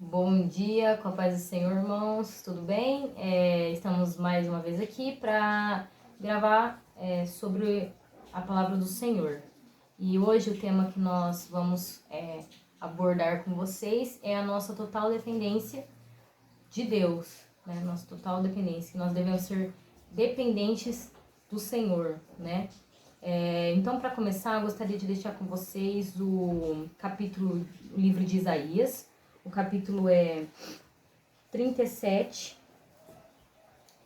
Bom dia, com a paz do Senhor, irmãos, tudo bem? Estamos mais uma vez aqui para gravar sobre a palavra do Senhor. E hoje o tema que nós vamos abordar com vocês é a nossa total dependência de Deus, né? Nossa total dependência, que nós devemos ser dependentes do Senhor, né? Então, para começar, eu gostaria de deixar com vocês o livro de Isaías. O capítulo é 37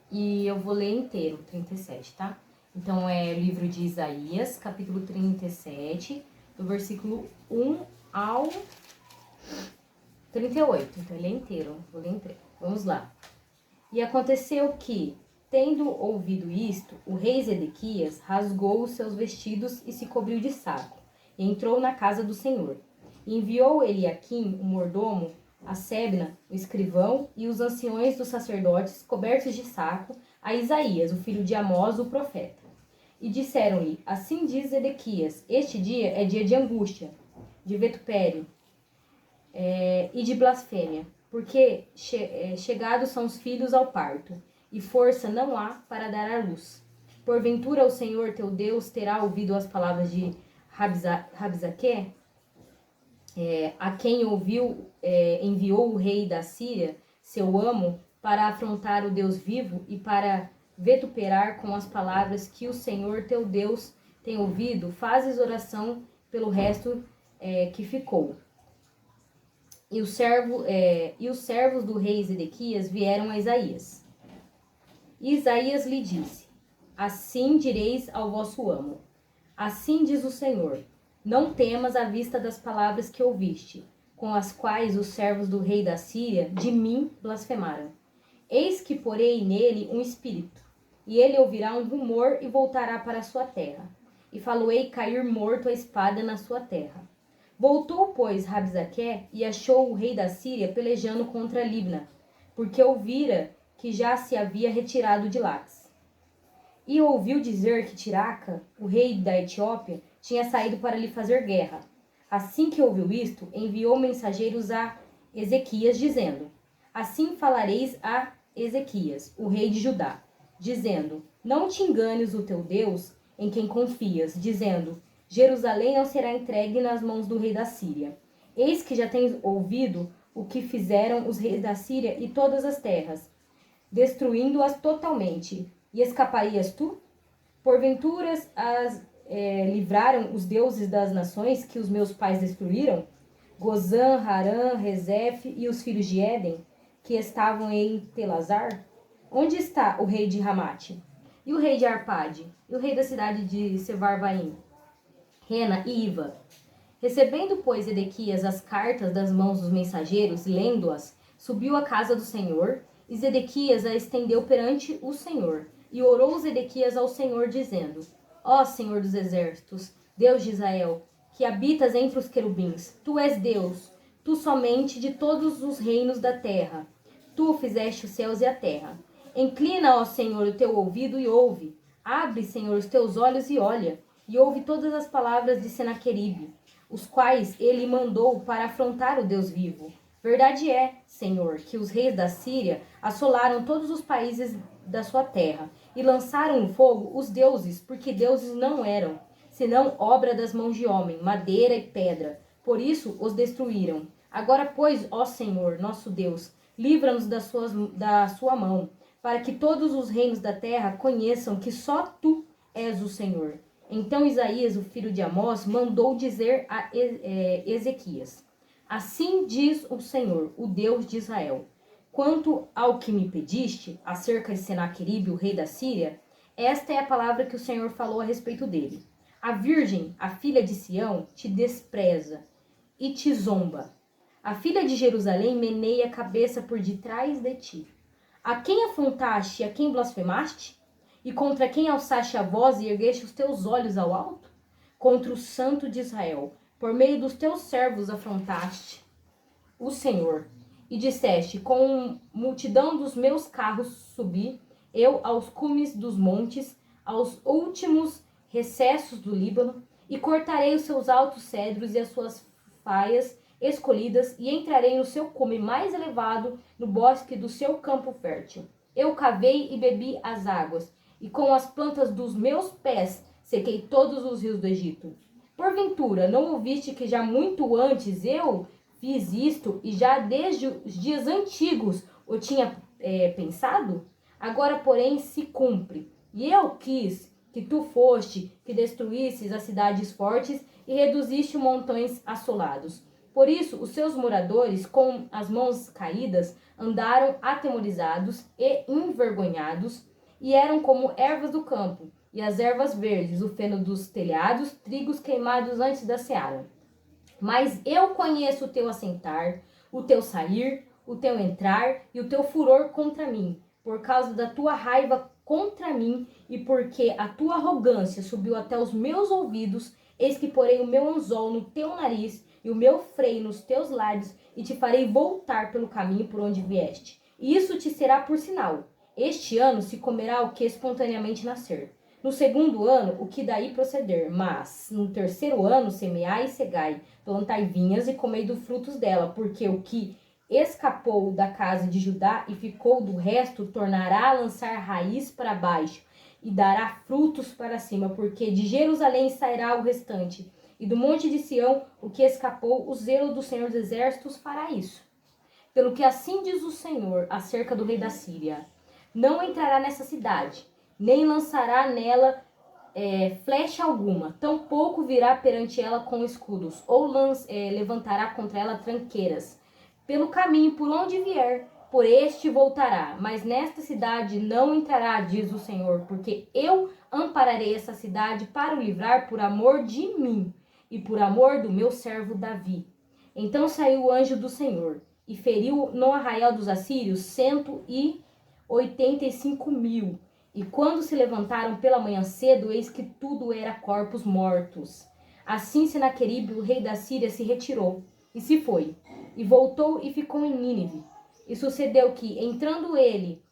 e eu vou ler inteiro, 37, tá? Então, é o livro de Isaías, capítulo 37, do versículo 1 ao 38. Então, ele é inteiro, vou ler inteiro. Vamos lá. E aconteceu que, tendo ouvido isto, o rei Zedequias rasgou os seus vestidos e se cobriu de saco, e entrou na casa do Senhor. E enviou Eliaquim, o mordomo, a Sebna, o escrivão, e os anciões dos sacerdotes, cobertos de saco, a Isaías, o filho de Amós, o profeta. E disseram-lhe, assim diz Zedequias, este dia é dia de angústia, de vitupério e de blasfêmia, porque chegados são os filhos ao parto, e força não há para dar à luz. Porventura o Senhor teu Deus terá ouvido as palavras de Rabsaque, a quem enviou o rei da Síria, seu amo, para afrontar o Deus vivo e para vituperar com as palavras que o Senhor teu Deus tem ouvido. Fazes oração pelo resto que ficou. E os servos do rei Zedequias vieram a Isaías. E Isaías lhe disse, assim direis ao vosso amo, assim diz o Senhor, não temas à vista das palavras que ouviste, com as quais os servos do rei da Síria de mim blasfemaram. Eis que porei nele um espírito, e ele ouvirá um rumor e voltará para a sua terra, e faloei cair morto a espada na sua terra. Voltou, pois, Rabsaque e achou o rei da Síria pelejando contra Libna, porque ouvira que já se havia retirado de Laques. E ouviu dizer que Tiraca, o rei da Etiópia, tinha saído para lhe fazer guerra. Assim que ouviu isto, enviou mensageiros a Ezequias, dizendo, assim falareis a Ezequias, o rei de Judá, dizendo, não te enganes o teu Deus, em quem confias, dizendo, Jerusalém não será entregue nas mãos do rei da Síria. Eis que já tens ouvido o que fizeram os reis da Síria e todas as terras, destruindo-as totalmente. E escaparias tu? Porventura livraram os deuses das nações que os meus pais destruíram? Gozã, Harã, Rezef e os filhos de Éden, que estavam em Telazar? Onde está o rei de Ramate? E o rei de Arpade? E o rei da cidade de Sevarvaim? Rena e Iva? Recebendo, pois, Zedequias as cartas das mãos dos mensageiros, lendo-as, subiu à casa do Senhor, e Zedequias a estendeu perante o Senhor. E orou Zedequias ao Senhor, dizendo, ó Senhor dos exércitos, Deus de Israel, que habitas entre os querubins, tu és Deus, tu somente de todos os reinos da terra. Tu fizeste os céus e a terra. Inclina, ó Senhor, o teu ouvido e ouve. Abre, Senhor, os teus olhos e olha, e ouve todas as palavras de Senaqueribe, os quais ele mandou para afrontar o Deus vivo. Verdade é, Senhor, que os reis da Síria assolaram todos os países da sua terra e lançaram no fogo os deuses, porque deuses não eram, senão obra das mãos de homem, madeira e pedra. Por isso os destruíram. Agora, pois, ó Senhor, nosso Deus, livra-nos da sua mão, para que todos os reinos da terra conheçam que só tu és o Senhor. Então Isaías, o filho de Amós, mandou dizer a Ezequias, assim diz o Senhor, o Deus de Israel, quanto ao que me pediste, acerca de Senaqueribe, o rei da Síria, esta é a palavra que o Senhor falou a respeito dele. A virgem, a filha de Sião, te despreza e te zomba. A filha de Jerusalém meneia a cabeça por detrás de ti. A quem afrontaste e a quem blasfemaste? E contra quem alçaste a voz e ergueste os teus olhos ao alto? Contra o Santo de Israel, por meio dos teus servos afrontaste o Senhor. E disseste, com multidão dos meus carros subi, eu aos cumes dos montes, aos últimos recessos do Líbano, e cortarei os seus altos cedros e as suas faias escolhidas, e entrarei no seu cume mais elevado, no bosque do seu campo fértil. Eu cavei e bebi as águas, e com as plantas dos meus pés sequei todos os rios do Egito. Porventura, não ouviste que já muito antes eu fiz isto, e já desde os dias antigos o tinha pensado? Agora, porém, se cumpre. E eu quis que tu foste, que destruísses as cidades fortes e reduziste montões assolados. Por isso, os seus moradores, com as mãos caídas, andaram atemorizados e envergonhados, e eram como ervas do campo, e as ervas verdes, o feno dos telhados, trigos queimados antes da seara. Mas eu conheço o teu assentar, o teu sair, o teu entrar e o teu furor contra mim, por causa da tua raiva contra mim, e porque a tua arrogância subiu até os meus ouvidos, eis que porei o meu anzol no teu nariz e o meu freio nos teus lábios, e te farei voltar pelo caminho por onde vieste. E isso te será por sinal. Este ano se comerá o que espontaneamente nascer. No segundo ano, o que daí proceder. Mas no terceiro ano, semeai e cegai, plantai vinhas e comei dos frutos dela, porque o que escapou da casa de Judá e ficou do resto, tornará a lançar raiz para baixo e dará frutos para cima, porque de Jerusalém sairá o restante, e do monte de Sião o que escapou. O zelo do Senhor dos Exércitos fará isso. Pelo que assim diz o Senhor acerca do rei da Síria: não entrará nessa cidade, nem lançará nela flecha alguma, tampouco virá perante ela com escudos, ou levantará contra ela tranqueiras. Pelo caminho por onde vier, por este voltará, mas nesta cidade não entrará, diz o Senhor, porque eu ampararei essa cidade para o livrar por amor de mim e por amor do meu servo Davi. Então saiu o anjo do Senhor e feriu no arraial dos assírios 185.000. E quando se levantaram pela manhã cedo, eis que tudo era corpos mortos. Assim Senaqueribe, o rei da Síria, se retirou e se foi, e voltou e ficou em Nínive. E sucedeu que, entrando ele,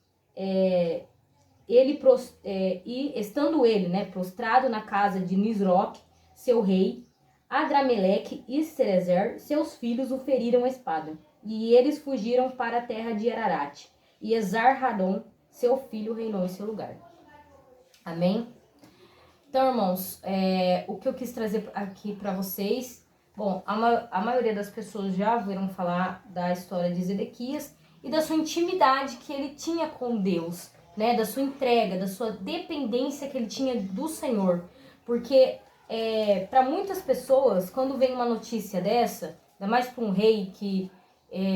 estando ele, prostrado na casa de Nisroque, seu rei, Adrameleque e Cerezer, seus filhos, o feriram a espada. E eles fugiram para a terra de Ararat. E Esar-Hadon, seu filho, reinou em seu lugar. Amém? Então, irmãos, o que eu quis trazer aqui para vocês... Bom, a maioria das pessoas já ouviram falar da história de Zedequias e da sua intimidade que ele tinha com Deus, né? Da sua entrega, da sua dependência que ele tinha do Senhor. Porque para muitas pessoas, quando vem uma notícia dessa, ainda mais para um rei que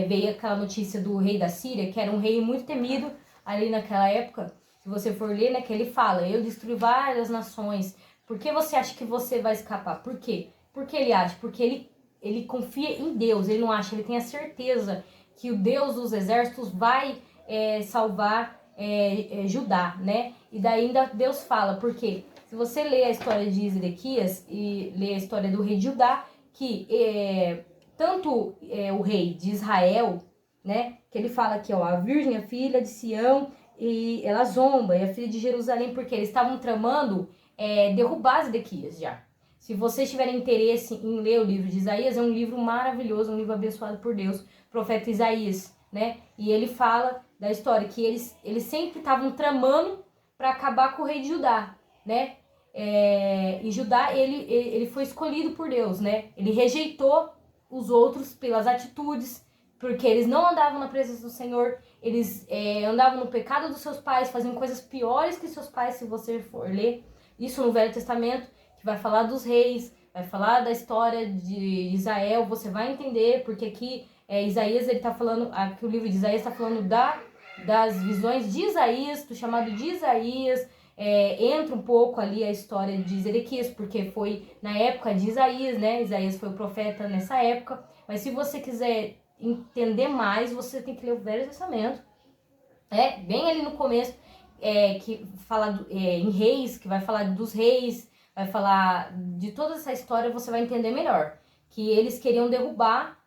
veio aquela notícia do rei da Síria, que era um rei muito temido ali naquela época, se você for ler, né, que ele fala: eu destruí várias nações, por que você acha que você vai escapar? Por quê? Porque ele acha, porque ele confia em Deus, ele não acha, ele tem a certeza que o Deus dos exércitos vai salvar Judá, né? E daí ainda Deus fala, porque se você ler a história de Zedequias e ler a história do rei de Judá, que tanto o rei de Israel, né, que ele fala aqui, ó, a virgem, a filha de Sião, e ela zomba, e a filha de Jerusalém, porque eles estavam tramando derrubar Zedequias já. Se vocês tiverem interesse em ler o livro de Isaías, é um livro maravilhoso, um livro abençoado por Deus, profeta Isaías, né? E ele fala da história que eles sempre estavam tramando para acabar com o rei de Judá, né? E Judá, ele foi escolhido por Deus, né? Ele rejeitou os outros pelas atitudes, porque eles não andavam na presença do Senhor, eles andavam no pecado dos seus pais, faziam coisas piores que seus pais, se você for ler isso no Velho Testamento, que vai falar dos reis, vai falar da história de Israel, você vai entender, porque aqui Isaías, ele tá falando, aqui o livro de Isaías está falando das visões de Isaías, do chamado de Isaías, entra um pouco ali a história de Zedequias, porque foi na época de Isaías, né? Isaías foi o profeta nessa época, mas se você quiser entender mais, você tem que ler o Velho Testamento, bem ali no começo, que fala em reis, que vai falar dos reis, vai falar de toda essa história, você vai entender melhor. Que eles queriam derrubar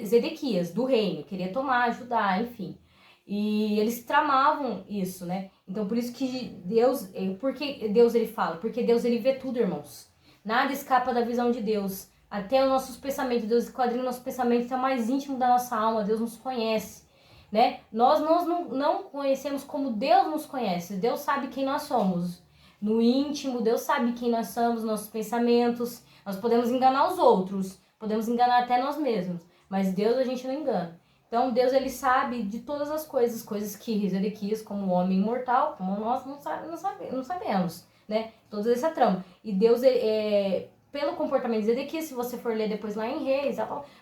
Zedequias do reino, queria tomar, Judá, enfim. E eles tramavam isso, né? Então por isso que Deus, por que Deus ele fala? Porque Deus ele vê tudo, irmãos. Nada escapa da visão de Deus. até os nossos pensamentos. Deus esquadrinha o nosso pensamento até o mais íntimo da nossa alma. Deus nos conhece, né? Nós não conhecemos como Deus nos conhece. Deus sabe quem nós somos. No íntimo, Deus sabe quem nós somos, nossos pensamentos. Nós podemos enganar os outros, podemos enganar até nós mesmos, mas Deus a gente não engana. Então Deus, ele sabe de todas as coisas que Zedequias, como homem imortal, como nós não sabemos, né? Toda essa trama. E Deus, pelo comportamento de Zedequias, se você for ler depois lá em Reis,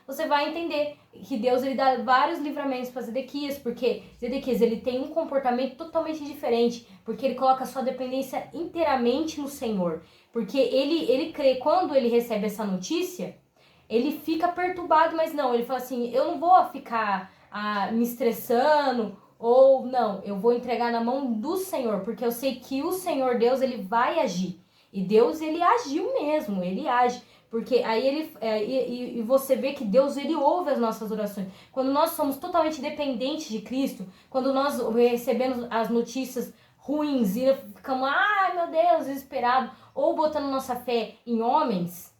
você vai entender que Deus, ele dá vários livramentos para Zedequias, porque Zedequias, ele tem um comportamento totalmente diferente, porque ele coloca a sua dependência inteiramente no Senhor. Porque ele crê, quando ele recebe essa notícia, ele fica perturbado, mas não, ele fala assim, eu não vou ficar me estressando, ou não, eu vou entregar na mão do Senhor, porque eu sei que o Senhor Deus, ele vai agir. E Deus, ele agiu mesmo, ele age. Porque aí e você vê que Deus, ele ouve as nossas orações. Quando nós somos totalmente dependentes de Cristo, quando nós recebemos as notícias ruins e ficamos, ai meu Deus, desesperado, ou botando nossa fé em homens,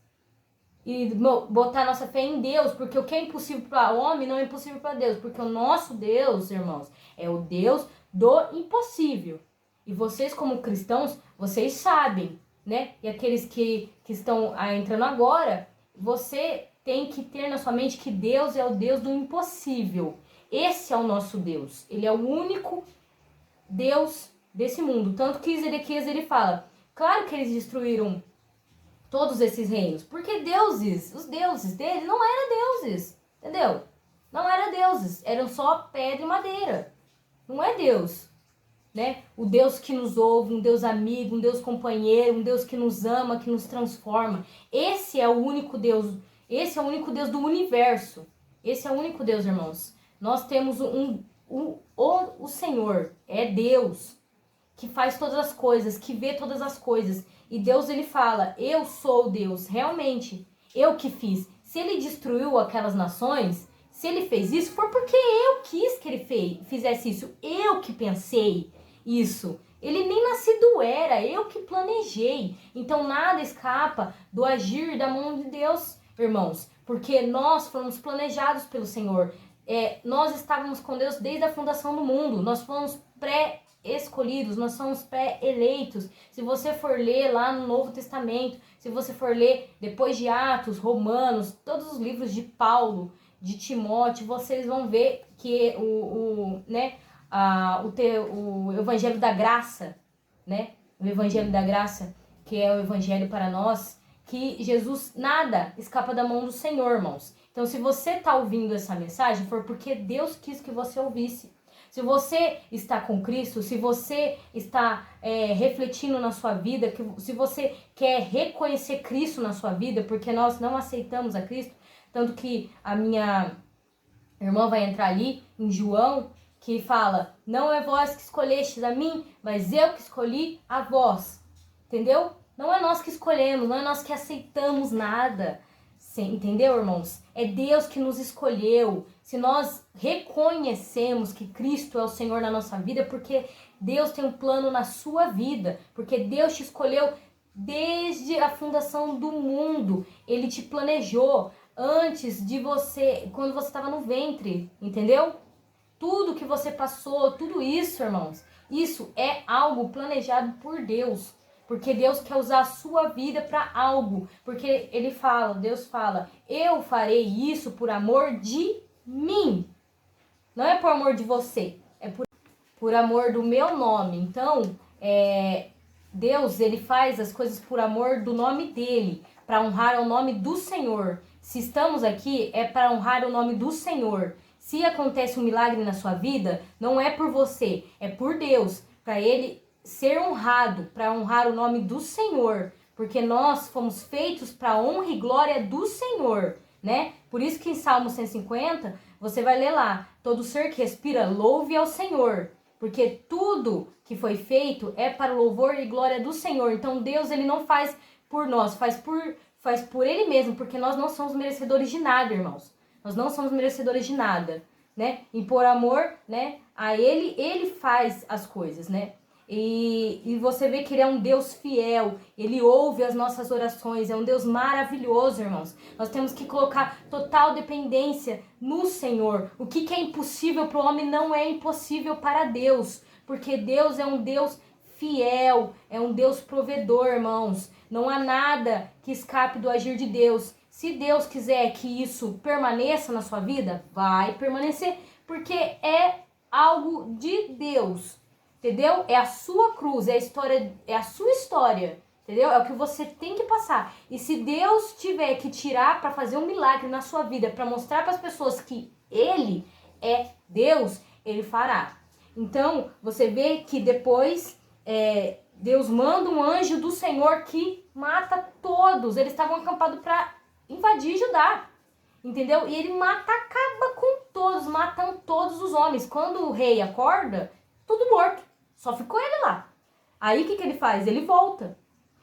e botar nossa fé em Deus, porque o que é impossível para o homem não é impossível para Deus, porque o nosso Deus, irmãos, é o Deus do impossível. E vocês, como cristãos, vocês sabem, né? E aqueles que estão entrando agora, você tem que ter na sua mente que Deus é o Deus do impossível. Esse é o nosso Deus. Ele é o único Deus desse mundo. Tanto que Zedequias, ele fala, claro que eles destruíram todos esses reinos, porque os deuses dele não eram deuses, entendeu? Não eram deuses, eram só pedra e madeira. Não é Deus, né? O Deus que nos ouve, um Deus amigo, um Deus companheiro, um Deus que nos ama, que nos transforma. Esse é o único Deus, esse é o único Deus do universo. Esse é o único Deus, irmãos. Nós temos o Senhor, é Deus, que faz todas as coisas, que vê todas as coisas. E Deus, ele fala, eu sou Deus, realmente, eu que fiz. Se ele destruiu aquelas nações, se ele fez isso, foi porque eu quis que ele fizesse isso. Eu que pensei isso. Ele nem nascido era, eu que planejei. Então nada escapa do agir da mão de Deus, irmãos. Porque nós fomos planejados pelo Senhor. Nós estávamos com Deus desde a fundação do mundo. Nós fomos escolhidos, nós somos pré-eleitos. Se você for ler lá no Novo Testamento, se você for ler depois de Atos, Romanos, todos os livros de Paulo, de Timóteo, vocês vão ver que o Evangelho da Graça, né? O Evangelho da Graça, que é o Evangelho para nós, que Jesus, nada escapa da mão do Senhor, irmãos. Então, se você está ouvindo essa mensagem, foi porque Deus quis que você ouvisse. Se você está com Cristo, se você está refletindo na sua vida, se você quer reconhecer Cristo na sua vida, porque nós não aceitamos a Cristo, tanto que a minha irmã vai entrar ali em João, que fala, não é vós que escolhestes a mim, mas eu que escolhi a vós, entendeu? Não é nós que escolhemos, não é nós que aceitamos nada. Entendeu, irmãos? É Deus que nos escolheu. Se nós reconhecemos que Cristo é o Senhor na nossa vida, porque Deus tem um plano na sua vida, porque Deus te escolheu desde a fundação do mundo. Ele te planejou antes de você, quando você estava no ventre, entendeu? Tudo que você passou, tudo isso, irmãos, isso é algo planejado por Deus. Porque Deus quer usar a sua vida para algo. Porque Deus fala, eu farei isso por amor de mim. Não é por amor de você, é por amor do meu nome. Então, Deus, ele faz as coisas por amor do nome dele, para honrar o nome do Senhor. Se estamos aqui, é para honrar o nome do Senhor. Se acontece um milagre na sua vida, não é por você, é por Deus, para ele ser honrado, para honrar o nome do Senhor, porque nós fomos feitos para a honra e glória do Senhor, né? Por isso que em Salmo 150, você vai ler lá, todo ser que respira, louve ao Senhor, porque tudo que foi feito é para o louvor e glória do Senhor. Então Deus, ele não faz por nós, faz por ele mesmo, porque nós não somos merecedores de nada, irmãos. Nós não somos merecedores de nada, né? E por amor, né, a ele faz as coisas, né? E você vê que ele é um Deus fiel, ele ouve as nossas orações, é um Deus maravilhoso, irmãos. Nós temos que colocar total dependência no Senhor. O que é impossível para o homem não é impossível para Deus, porque Deus é um Deus fiel, é um Deus provedor, irmãos. Não há nada que escape do agir de Deus. Se Deus quiser que isso permaneça na sua vida, vai permanecer, porque é algo de Deus. Entendeu? É a sua cruz, é a história, é a sua história, entendeu? É o que você tem que passar. E se Deus tiver que tirar para fazer um milagre na sua vida, para mostrar para as pessoas que ele é Deus, ele fará. Então, você vê que depois Deus manda um anjo do Senhor que mata todos. Eles estavam acampados para invadir Judá, entendeu? E ele mata, acaba com todos, matam todos os homens. Quando o rei acorda, tudo morto. Só ficou ele lá. Aí o que ele faz? Ele volta.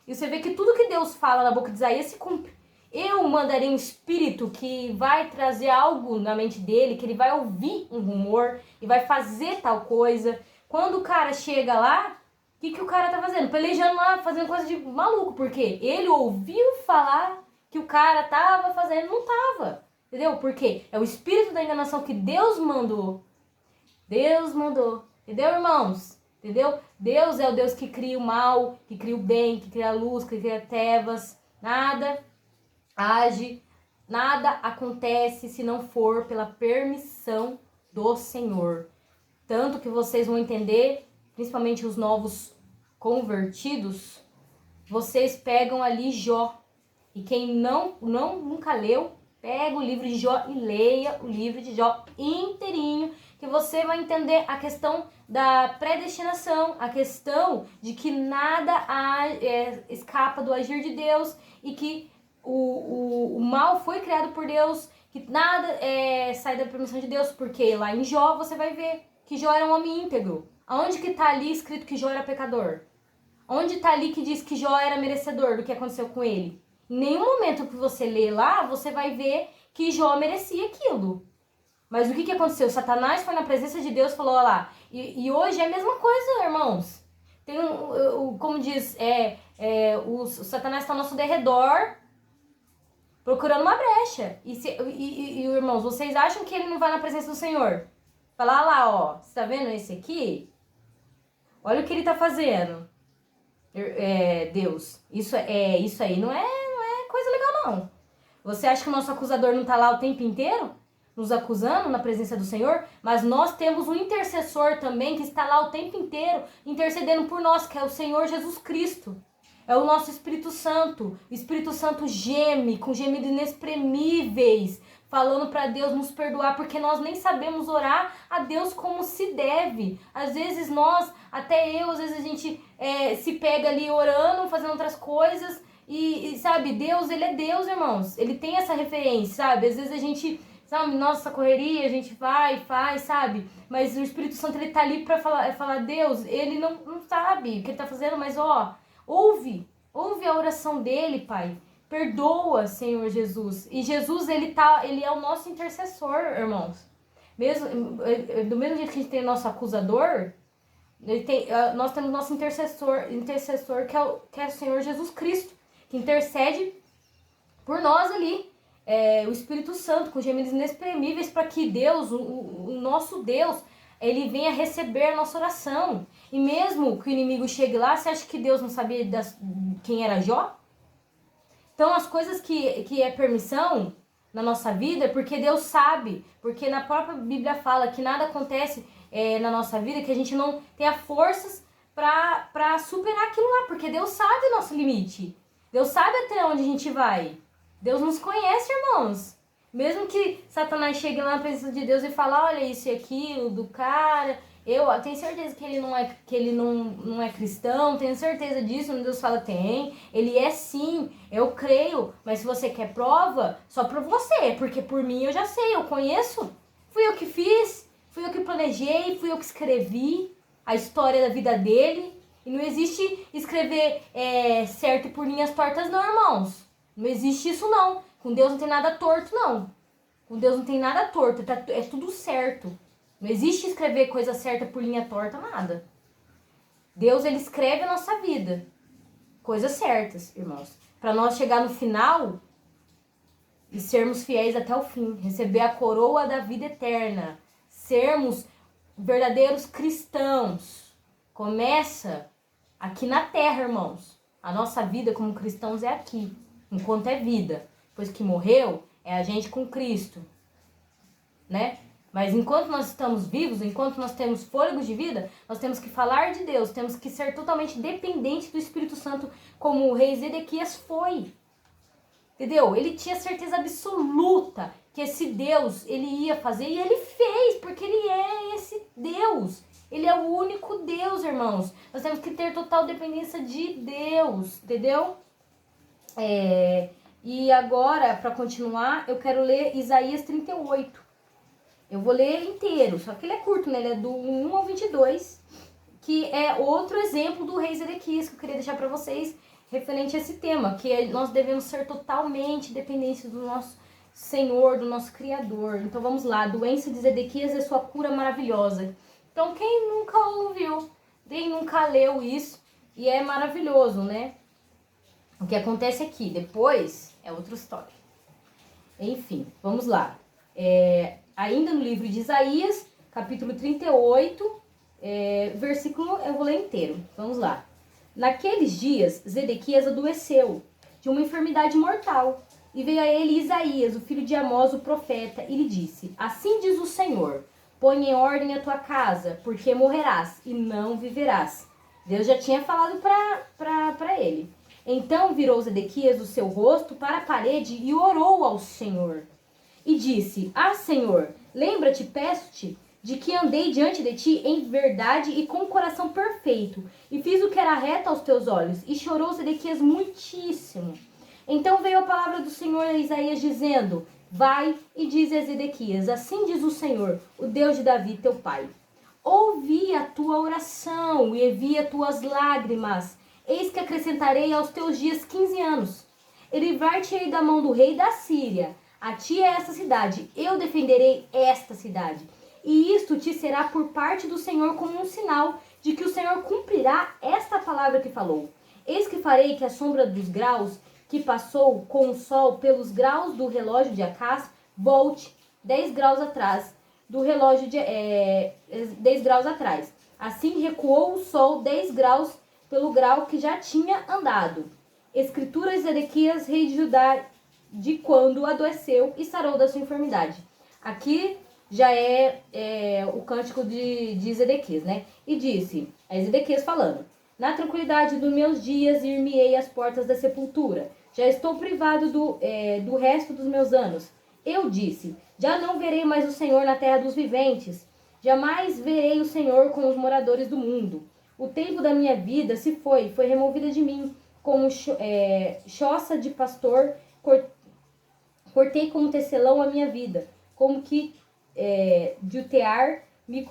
E você vê que tudo que Deus fala na boca de Isaías se cumpre. Eu mandarei um espírito que vai trazer algo na mente dele, que ele vai ouvir um rumor e vai fazer tal coisa. Quando o cara chega lá, o que o cara tá fazendo? Pelejando lá, fazendo coisa de maluco. Porque ele ouviu falar que o cara tava fazendo, não tava. Entendeu? Porque é o espírito da enganação que Deus mandou. Deus mandou. Entendeu, irmãos? Entendeu? Deus é o Deus que cria o mal, que cria o bem, que cria a luz, que cria trevas. Nada age, nada acontece se não for pela permissão do Senhor. Tanto que vocês vão entender, principalmente os novos convertidos, vocês pegam ali Jó. E quem nunca leu, pega o livro de Jó e leia o livro de Jó inteirinho, que você vai entender a questão da predestinação, a questão de que nada escapa do agir de Deus e que o mal foi criado por Deus, que nada sai da permissão de Deus, porque lá em Jó você vai ver que Jó era um homem íntegro. Aonde que tá ali escrito que Jó era pecador? Onde tá ali que diz que Jó era merecedor do que aconteceu com ele? Em nenhum momento que você lê lá, você vai ver que Jó merecia aquilo. Mas o que aconteceu? Satanás foi na presença de Deus e falou, olha lá. E hoje é a mesma coisa, irmãos. Tem como diz, o Satanás está ao nosso derredor, procurando uma brecha. E, irmãos, vocês acham que ele não vai na presença do Senhor? Fala lá, ó, você tá vendo esse aqui? Olha o que ele tá fazendo. Deus, isso aí não é coisa legal, não. Você acha que o nosso acusador não tá lá o tempo inteiro? Nos acusando na presença do Senhor? Mas nós temos um intercessor também que está lá o tempo inteiro intercedendo por nós, que é o Senhor Jesus Cristo. É o nosso Espírito Santo. O Espírito Santo geme com gemidos inexprimíveis, falando para Deus nos perdoar, porque nós nem sabemos orar a Deus como se deve. Às vezes nós, às vezes a gente se pega ali orando, fazendo outras coisas, e sabe, Deus, ele é Deus, irmãos. Ele tem essa referência, sabe? Às vezes a gente, sabe, nossa correria, a gente vai, faz, sabe? Mas o Espírito Santo, ele tá ali pra falar Deus, ele não sabe o que ele tá fazendo, mas ouve a oração dele, Pai. Perdoa, Senhor Jesus. E Jesus, ele é o nosso intercessor, irmãos. Do mesmo jeito que a gente tem o nosso acusador, nós temos nosso intercessor que é o Senhor Jesus Cristo, que intercede por nós ali. O Espírito Santo, com gemidos inexprimíveis, para que Deus, o nosso Deus, ele venha receber a nossa oração. E mesmo que o inimigo chegue lá, você acha que Deus não sabia quem era Jó? Então, as coisas que é permissão na nossa vida é porque Deus sabe. Porque na própria Bíblia fala que nada acontece na nossa vida que a gente não tenha forças para superar aquilo lá. Porque Deus sabe o nosso limite. Deus sabe até onde a gente vai. Deus nos conhece, irmãos. Mesmo que Satanás chegue lá na presença de Deus e fale, olha isso e aquilo do cara, eu tenho certeza que ele não é cristão, tenho certeza disso. Deus fala, tem, ele é sim, eu creio, mas se você quer prova, só por você, porque por mim eu já sei, eu conheço, fui eu que fiz, fui eu que planejei, fui eu que escrevi a história da vida dele. E não existe escrever certo por linhas tortas não, irmãos. Não existe isso não. Com Deus não tem nada torto não. Com Deus não tem nada torto, é tudo certo. Não existe escrever coisa certa por linha torta, nada. Deus, ele escreve a nossa vida. Coisas certas, irmãos. Para nós chegar no final e sermos fiéis até o fim. Receber a coroa da vida eterna. Sermos verdadeiros cristãos. Começa aqui na terra, irmãos. A nossa vida como cristãos é aqui. Enquanto é vida. Depois que morreu, é a gente com Cristo. Né? Mas enquanto nós estamos vivos, enquanto nós temos fôlego de vida, nós temos que falar de Deus, temos que ser totalmente dependentes do Espírito Santo, como o rei Zedequias foi. Entendeu? Ele tinha certeza absoluta que esse Deus, ele ia fazer, e ele fez, porque ele é esse Deus. Ele é o único Deus, irmãos. Nós temos que ter total dependência de Deus, entendeu? E agora, para continuar, eu quero ler Isaías 38. Eu vou ler inteiro, só que ele é curto, né? Ele é do 1 ao 22, que é outro exemplo do rei Zedequias que eu queria deixar para vocês referente a esse tema, que nós devemos ser totalmente dependentes do nosso Senhor, do nosso Criador. Então vamos lá, a doença de Zedequias é sua cura maravilhosa. Então quem nunca ouviu, quem nunca leu isso, e é maravilhoso, né? O que acontece aqui, depois é outra história. Enfim, vamos lá. Ainda no livro de Isaías, capítulo 38, versículo, eu vou ler inteiro. Vamos lá. Naqueles dias, Zedequias adoeceu de uma enfermidade mortal. E veio a ele Isaías, o filho de Amós, o profeta, e lhe disse: Assim diz o Senhor, põe em ordem a tua casa, porque morrerás e não viverás. Deus já tinha falado para ele. Então virou Zedequias o seu rosto para a parede e orou ao Senhor. E disse: Senhor, lembra-te, peço-te, de que andei diante de ti em verdade e com o coração perfeito, e fiz o que era reto aos teus olhos. E chorou Zedequias muitíssimo. Então veio a palavra do Senhor a Isaías, dizendo: Vai e diz a Zedequias: Assim diz o Senhor, o Deus de Davi, teu pai. Ouvi a tua oração e vi as tuas lágrimas. Eis que acrescentarei aos teus dias 15 anos. E livrar-te-ei da mão do rei da Síria. A ti é esta cidade, eu defenderei esta cidade. E isto te será por parte do Senhor como um sinal de que o Senhor cumprirá esta palavra que falou. Eis que farei que a sombra dos graus que passou com o sol pelos graus do relógio de Acás volte 10 graus atrás do relógio de 10 graus atrás. Assim recuou o sol 10 graus pelo grau que já tinha andado. Escrituras de Zedequias, rei de Judá, de quando adoeceu e sarou da sua enfermidade. Aqui já é o cântico de Zedequias, né? E disse, Zedequias falando: Na tranquilidade dos meus dias ir-me-ei às portas da sepultura. Já estou privado do resto dos meus anos. Eu disse: Já não verei mais o Senhor na terra dos viventes. Jamais verei o Senhor com os moradores do mundo. O tempo da minha vida se foi removida de mim, como choça de pastor. Cortei como tecelão a minha vida, como que de o tear me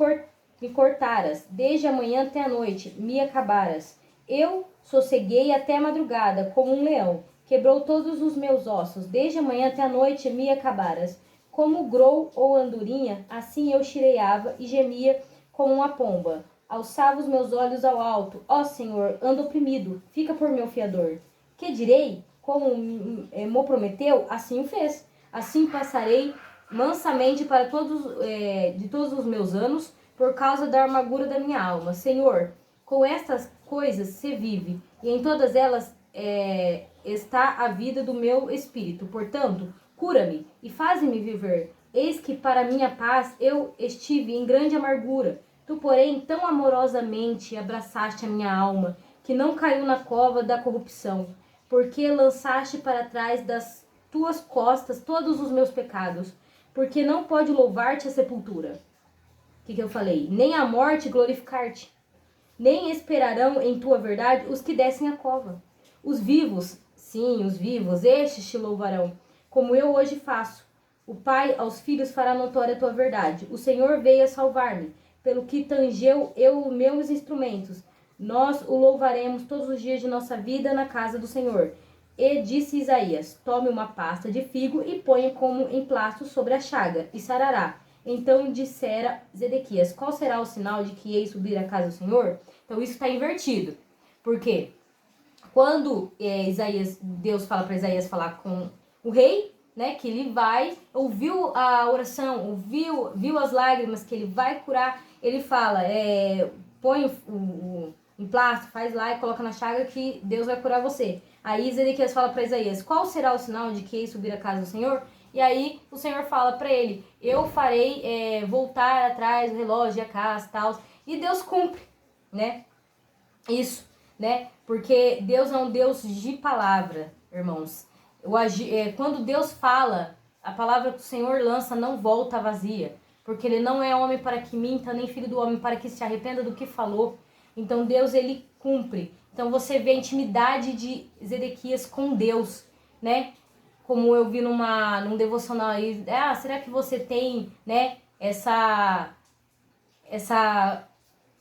cortaras, desde a manhã até a noite me acabaras. Eu sosseguei até a madrugada, como um leão, quebrou todos os meus ossos, desde a manhã até a noite me acabaras. Como grou ou andorinha, assim eu chireava e gemia como uma pomba. Alçava os meus olhos ao alto, ó Senhor, ando oprimido, fica por meu fiador. Que direi? Como me prometeu, assim o fez. Assim passarei mansamente para de todos os meus anos, por causa da amargura da minha alma. Senhor, com estas coisas se vive, e em todas elas está a vida do meu espírito. Portanto, cura-me e faze-me viver. Eis que para minha paz eu estive em grande amargura. Tu, porém, tão amorosamente abraçaste a minha alma, que não caiu na cova da corrupção, porque lançaste para trás das tuas costas todos os meus pecados, porque não pode louvar-te a sepultura. O que eu falei? Nem a morte glorificar-te, nem esperarão em tua verdade os que descem a cova. Os vivos, sim, os vivos, estes te louvarão, como eu hoje faço. O Pai aos filhos fará notória a tua verdade. O Senhor veio a salvar-me, pelo que tangeu eu meus instrumentos. Nós o louvaremos todos os dias de nossa vida na casa do Senhor. E disse Isaías: Tome uma pasta de figo e ponha como emplasto sobre a chaga, e sarará. Então dissera Zedequias: Qual será o sinal de que hei subir à casa do Senhor? Então isso está invertido. Por quê? Quando Deus fala para Isaías falar com o rei, né, que ele ouviu a oração, viu as lágrimas, que ele vai curar, ele fala, põe o emplasto, faz lá e coloca na chaga que Deus vai curar você. Aí Ezequias fala para Isaías, qual será o sinal de que eis subir a casa do Senhor? E aí o Senhor fala para ele, eu farei voltar atrás o relógio e a casa e tal. E Deus cumpre, né? Isso, né? Porque Deus é um Deus de palavra, irmãos. Quando Deus fala, a palavra que o Senhor lança não volta vazia. Porque ele não é homem para que minta, nem filho do homem para que se arrependa do que falou. Então Deus, ele cumpre. Então você vê a intimidade de Zedequias com Deus, né? Como eu vi num devocional aí, será que você tem, né, essa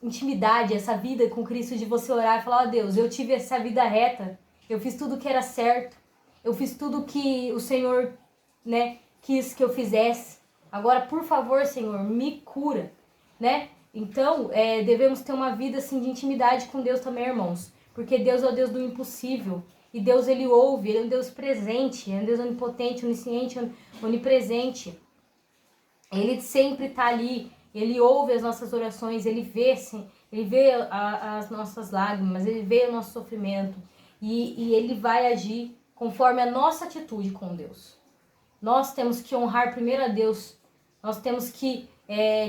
intimidade, essa vida com Cristo de você orar e falar, Deus, eu tive essa vida reta, eu fiz tudo que era certo, eu fiz tudo que o Senhor, né, quis que eu fizesse. Agora, por favor, Senhor, me cura, né? Então, devemos ter uma vida assim de intimidade com Deus também, irmãos, porque Deus é o Deus do impossível. E Deus, ele ouve, ele é um Deus presente, é um Deus onipotente, onisciente, onipresente. Ele sempre está ali, ele ouve as nossas orações, ele vê as nossas lágrimas, ele vê o nosso sofrimento. E ele vai agir conforme a nossa atitude com Deus. Nós temos que honrar primeiro a Deus, nós temos que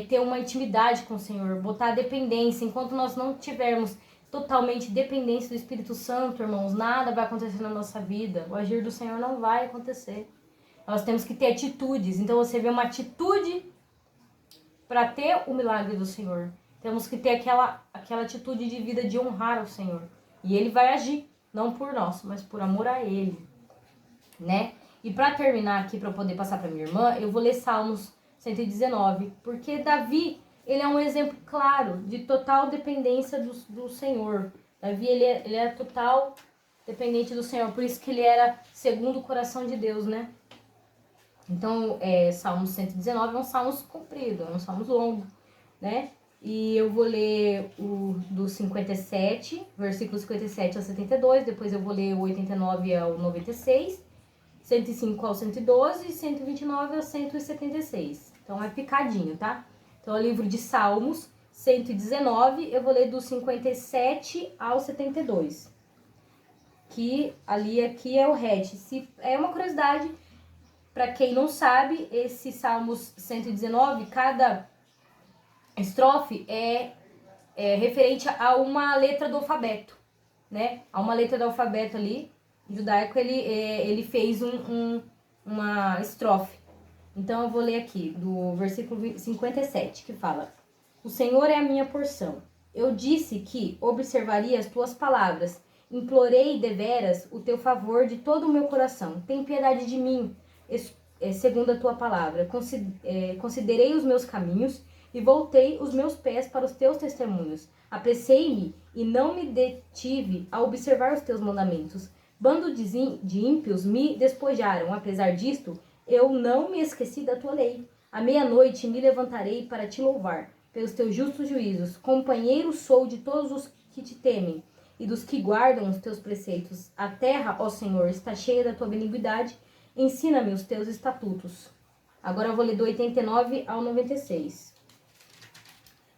ter uma intimidade com o Senhor, botar a dependência. Enquanto nós não tivermos totalmente dependência do Espírito Santo, irmãos, nada vai acontecer na nossa vida. O agir do Senhor não vai acontecer. Nós temos que ter atitudes. Então você vê uma atitude para ter o milagre do Senhor. Temos que ter aquela atitude de vida de honrar ao Senhor. E ele vai agir, não por nós, mas por amor a ele, né? E para terminar aqui, para eu poder passar para minha irmã, eu vou ler Salmos 119, porque Davi, ele é um exemplo claro de total dependência do Senhor. Davi, ele era total dependente do Senhor, por isso que ele era segundo o coração de Deus, né? Então, Salmos 119 é um salmos comprido, é um salmos longo, né? E eu vou ler o do 57, versículo 57 ao 72, depois eu vou ler o 89 ao 96, 105 ao 112 e 129 ao 176. Então é picadinho, tá? Então é o livro de Salmos 119, eu vou ler do 57 ao 72. Que aqui é o RED. É uma curiosidade, para quem não sabe, esse Salmos 119, cada estrofe é referente a uma letra do alfabeto, né? A uma letra do alfabeto ali, judaico, ele fez uma estrofe. Então eu vou ler aqui, do versículo 57, que fala: O Senhor é a minha porção. Eu disse que observaria as tuas palavras, implorei deveras o teu favor de todo o meu coração. Tem piedade de mim, segundo a tua palavra. Considerei os meus caminhos e voltei os meus pés para os teus testemunhos. Apressei-me e não me detive a observar os teus mandamentos. Bando de ímpios me despojaram. Apesar disto, eu não me esqueci da tua lei. À meia-noite me levantarei para te louvar, pelos teus justos juízos. Companheiro sou de todos os que te temem e dos que guardam os teus preceitos. A terra, ó Senhor, está cheia da tua benignidade. Ensina-me os teus estatutos. Agora eu vou ler do 89 ao 96.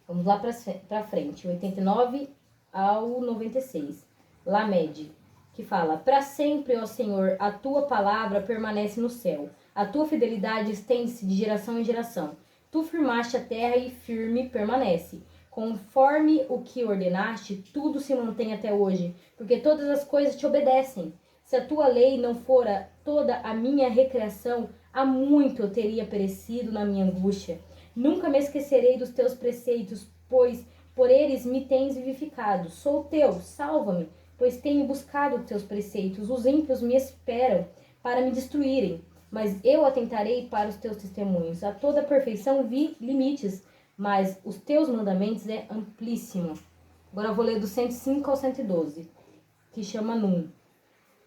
Vamos lá para frente. 89 ao 96. Lamed, que fala: Para sempre, ó Senhor, a tua palavra permanece no céu. A tua fidelidade estende-se de geração em geração. Tu firmaste a terra e firme permanece. Conforme o que ordenaste, tudo se mantém até hoje, porque todas as coisas te obedecem. Se a tua lei não fora toda a minha recreação, há muito eu teria perecido na minha angústia. Nunca me esquecerei dos teus preceitos, pois por eles me tens vivificado. Sou teu, salva-me, pois tenho buscado os teus preceitos. Os ímpios me esperam para me destruírem, mas eu atentarei para os teus testemunhos. A toda perfeição vi limites, mas os teus mandamentos é amplíssimo. Agora eu vou ler do 105 ao 112, que chama Num.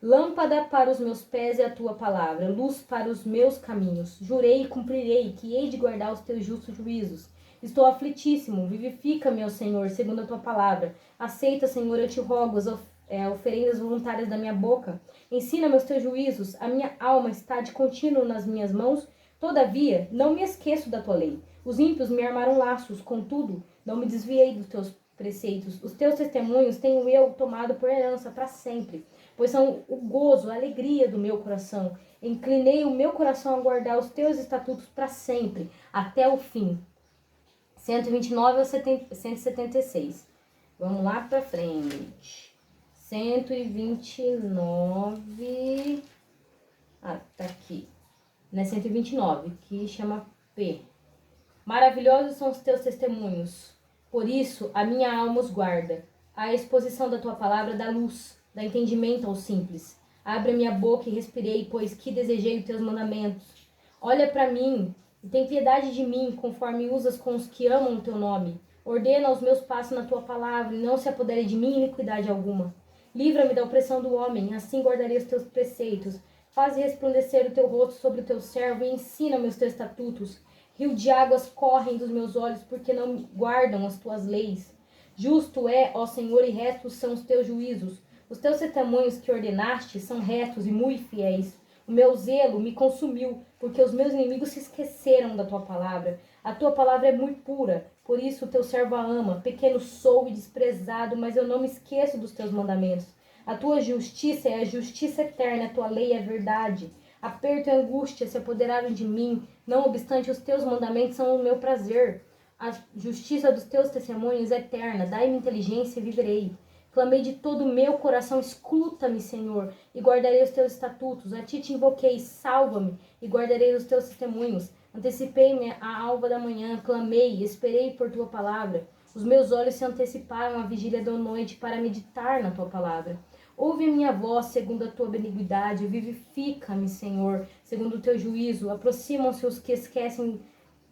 Lâmpada para os meus pés é a tua palavra, luz para os meus caminhos. Jurei e cumprirei que hei de guardar os teus justos juízos. Estou aflitíssimo, vivifica-me, ó Senhor, segundo a tua palavra. Aceita, Senhor, eu te rogo, as oferendas voluntárias da minha boca. Ensina-me os teus juízos, a minha alma está de contínuo nas minhas mãos. Todavia, não me esqueço da tua lei. Os ímpios me armaram laços, contudo, não me desviei dos teus preceitos. Os teus testemunhos tenho eu tomado por herança para sempre, pois são o gozo, a alegria do meu coração. Inclinei o meu coração a guardar os teus estatutos para sempre, até o fim. 129 ao 176. Vamos lá para frente. 129. Ah, tá aqui. Né, 129, que chama P. Maravilhosos são os teus testemunhos. Por isso, a minha alma os guarda. A exposição da tua palavra dá luz, dá entendimento aos simples. Abre a minha boca e respirei, pois que desejei os teus mandamentos. Olha para mim e tem piedade de mim, conforme usas com os que amam o teu nome. Ordena os meus passos na tua palavra, e não se apodere de mim iniquidade alguma. Livra-me da opressão do homem, assim guardarei os teus preceitos. Faze resplandecer o teu rosto sobre o teu servo e ensina-me os teus estatutos. Rio de águas correm dos meus olhos, porque não guardam as tuas leis. Justo é, ó Senhor, e retos são os teus juízos. Os teus testemunhos que ordenaste são retos e muito fiéis. O meu zelo me consumiu, porque os meus inimigos se esqueceram da tua palavra. A tua palavra é muito pura, por isso o teu servo a ama. Pequeno sou e desprezado, mas eu não me esqueço dos teus mandamentos. A tua justiça é a justiça eterna, a tua lei é a verdade. Aperto e angústia se apoderaram de mim, não obstante os teus mandamentos são o meu prazer. A justiça dos teus testemunhos é eterna, dai-me inteligência e viverei. Clamei de todo o meu coração, escuta-me, Senhor, e guardarei os teus estatutos. A ti te invoquei, salva-me, e guardarei os teus testemunhos. Antecipei-me à alva da manhã, clamei, esperei por tua palavra. Os meus olhos se anteciparam à vigília da noite para meditar na tua palavra. Ouve a minha voz segundo a tua benignidade, vivifica-me, Senhor, segundo o teu juízo. Aproximam-se os que esquecem,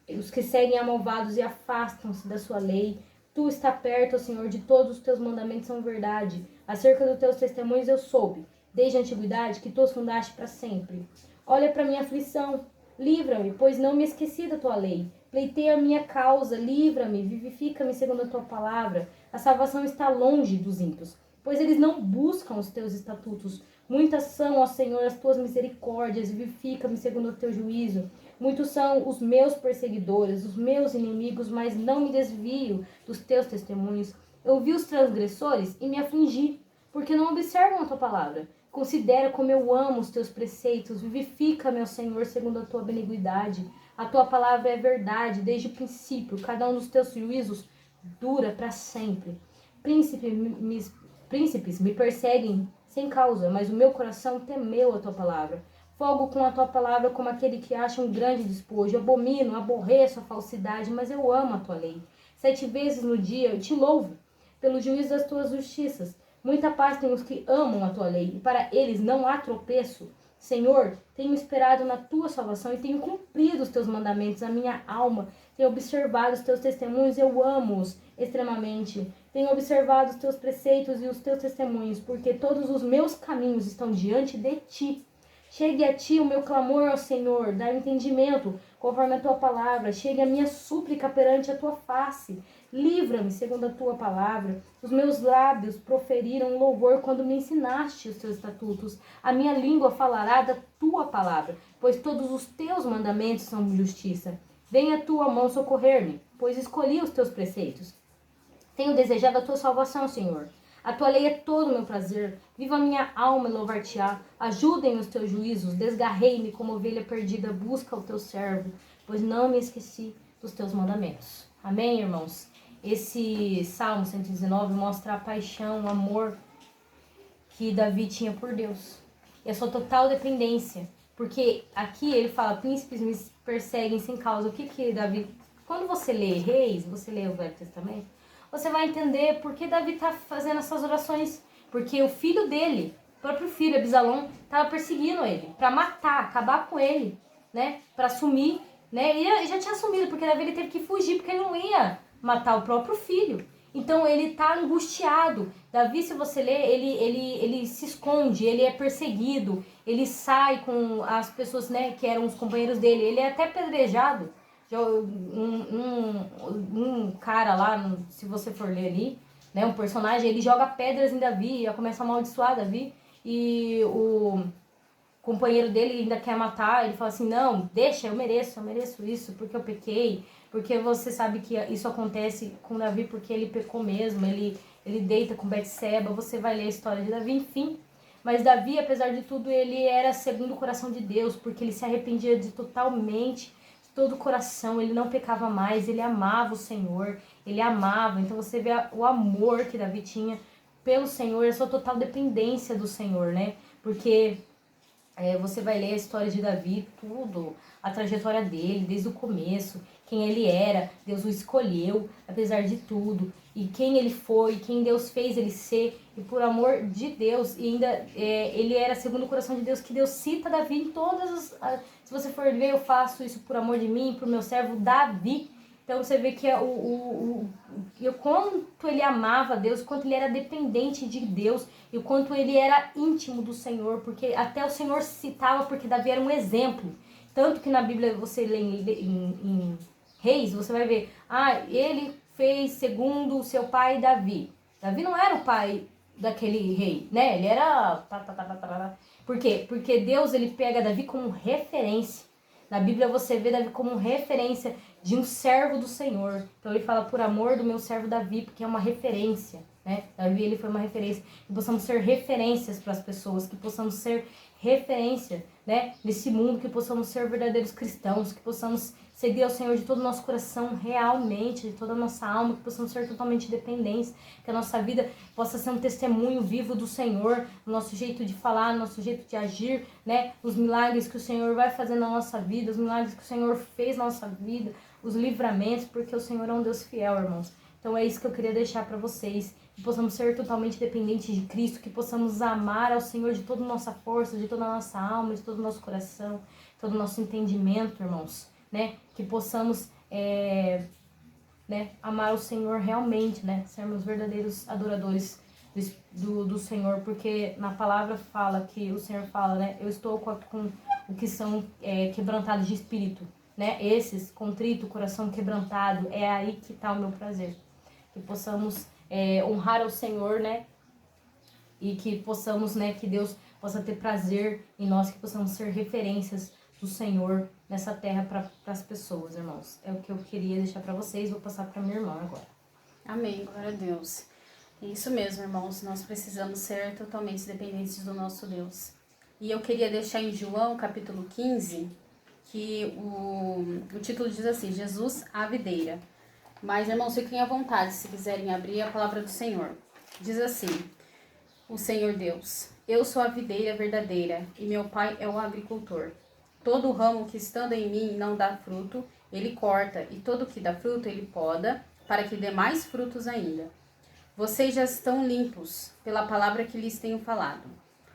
os que seguem a malvados e afastam-se da sua lei. Tu está perto, Senhor, de todos os teus mandamentos são verdade. Acerca dos teus testemunhos eu soube, desde a antiguidade, que tu os fundaste para sempre. Olha para minha aflição, livra-me, pois não me esqueci da tua lei. Pleiteia a minha causa, livra-me, vivifica-me segundo a tua palavra. A salvação está longe dos ímpios, pois eles não buscam os teus estatutos. Muitas são, ó Senhor, as tuas misericórdias, vivifica-me segundo o teu juízo. Muitos são os meus perseguidores, os meus inimigos, mas não me desvio dos teus testemunhos. Eu vi os transgressores e me afligi, porque não observam a tua palavra. Considera como eu amo os teus preceitos. Vivifica-me, ó Senhor, segundo a tua benignidade. A tua palavra é verdade desde o princípio. Cada um dos teus juízos dura para sempre. Príncipes me perseguem sem causa, mas o meu coração temeu a tua palavra. Folgo com a tua palavra como aquele que acha um grande despojo. Abomino, aborreço a falsidade, mas eu amo a tua lei. 7 vezes no dia eu te louvo, pelo juízo das tuas justiças. Muita paz tem os que amam a tua lei, e para eles não há tropeço. Senhor, tenho esperado na tua salvação e tenho cumprido os teus mandamentos. A minha alma tem observado os teus testemunhos, eu amo-os extremamente. Tenho observado os teus preceitos e os teus testemunhos, porque todos os meus caminhos estão diante de ti. Chegue a ti o meu clamor ao Senhor, dá entendimento conforme a tua palavra. Chegue a minha súplica perante a tua face. Livra-me segundo a tua palavra. Os meus lábios proferiram louvor quando me ensinaste os teus estatutos. A minha língua falará da tua palavra, pois todos os teus mandamentos são justiça. Venha a tua mão socorrer-me, pois escolhi os teus preceitos. Tenho desejado a tua salvação, Senhor. A tua lei é todo o meu prazer. Viva a minha alma e louvar-te-á. Ajudem os teus juízos. Desgarrei-me como ovelha perdida. Busca o teu servo, pois não me esqueci dos teus mandamentos. Amém, irmãos? Esse Salmo 119 mostra a paixão, o amor que Davi tinha por Deus. E a sua total dependência. Porque aqui ele fala, príncipes me perseguem sem causa. O que Davi... Quando você lê Reis, você lê o Velho Testamento, você vai entender por que Davi está fazendo essas orações. Porque o filho dele, o próprio filho, Absalão, estava perseguindo ele, para matar, acabar com ele, né? Para assumir, né? Ele já tinha assumido, porque Davi ele teve que fugir, porque ele não ia matar o próprio filho. Então ele tá angustiado. Davi, se você ler, ele se esconde, ele é perseguido, ele sai com as pessoas, né, que eram os companheiros dele, ele é até apedrejado. Um cara lá, se você for ler ali, né, um personagem, ele joga pedras em Davi, já começa a amaldiçoar Davi, e o companheiro dele ainda quer matar, ele fala assim, não, deixa, eu mereço isso, porque eu pequei, porque você sabe que isso acontece com Davi porque ele pecou mesmo, ele deita com Betseba, você vai ler a história de Davi, enfim. Mas Davi, apesar de tudo, ele era segundo o coração de Deus, porque ele se arrependia de todo o coração, ele não pecava mais, ele amava o Senhor, ele amava. Então você vê o amor que Davi tinha pelo Senhor, a sua total dependência do Senhor, né? Porque você vai ler a história de Davi, tudo, a trajetória dele, desde o começo, quem ele era, Deus o escolheu, apesar de tudo, e quem ele foi, quem Deus fez ele ser, e por amor de Deus, e ainda ele era segundo o coração de Deus, que Deus cita Davi em todas as... Se você for ver, eu faço isso por amor de mim, pro meu servo Davi. Então você vê que o quanto ele amava Deus, o quanto ele era dependente de Deus e o quanto ele era íntimo do Senhor, porque até o Senhor citava, porque Davi era um exemplo. Tanto que na Bíblia você lê em Reis, você vai ver, ele fez segundo o seu pai Davi. Davi não era o pai daquele rei, né? Ele era... Por quê? Porque Deus, ele pega Davi como referência. Na Bíblia você vê Davi como referência de um servo do Senhor. Então ele fala por amor do meu servo Davi, porque é uma referência, né? Davi, ele foi uma referência. Que possamos ser referências para as pessoas, que possamos ser referência, né? Nesse mundo, que possamos ser verdadeiros cristãos, que possamos seguir ao Senhor de todo o nosso coração realmente, de toda a nossa alma, que possamos ser totalmente dependentes, que a nossa vida possa ser um testemunho vivo do Senhor, no nosso jeito de falar, no nosso jeito de agir, né? Os milagres que o Senhor vai fazer na nossa vida, os milagres que o Senhor fez na nossa vida, os livramentos, porque o Senhor é um Deus fiel, irmãos. Então é isso que eu queria deixar para vocês, que possamos ser totalmente dependentes de Cristo, que possamos amar ao Senhor de toda a nossa força, de toda a nossa alma, de todo o nosso coração, todo o nosso entendimento, irmãos, né? Que possamos amar o Senhor realmente, né? Sermos verdadeiros adoradores do Senhor, porque na palavra fala que o Senhor fala, né? Eu estou com o que são quebrantados de espírito, né? Esses, contrito, coração quebrantado, é aí que está o meu prazer. Que possamos honrar ao Senhor, né? E que possamos, né? Que Deus possa ter prazer em nós, que possamos ser referências do Senhor nessa terra para as pessoas, irmãos. É o que eu queria deixar para vocês. Vou passar para minha irmã agora. Amém, glória a Deus. É isso mesmo, irmãos. Nós precisamos ser totalmente dependentes do nosso Deus. E eu queria deixar em João, capítulo 15, que o título diz assim, Jesus, a videira. Mas, irmãos, fiquem à vontade se quiserem abrir a palavra do Senhor. Diz assim, o Senhor Deus, eu sou a videira verdadeira e meu pai é o agricultor. Todo ramo que estando em mim não dá fruto, ele corta, e todo que dá fruto ele poda, para que dê mais frutos ainda. Vocês já estão limpos pela palavra que lhes tenho falado.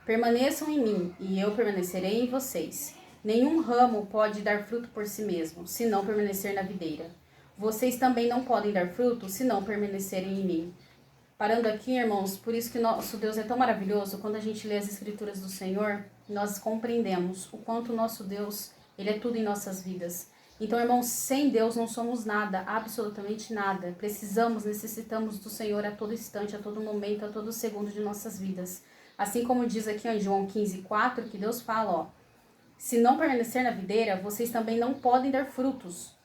Permaneçam em mim, e eu permanecerei em vocês. Nenhum ramo pode dar fruto por si mesmo, se não permanecer na videira. Vocês também não podem dar fruto, se não permanecerem em mim. Parando aqui, irmãos, por isso que nosso Deus é tão maravilhoso, quando a gente lê as escrituras do Senhor, nós compreendemos o quanto o nosso Deus, ele é tudo em nossas vidas. Então, irmãos, sem Deus não somos nada, absolutamente nada. Necessitamos do Senhor a todo instante, a todo momento, a todo segundo de nossas vidas. Assim como diz aqui em João 15:4, que Deus fala, se não permanecer na videira, vocês também não podem dar frutos,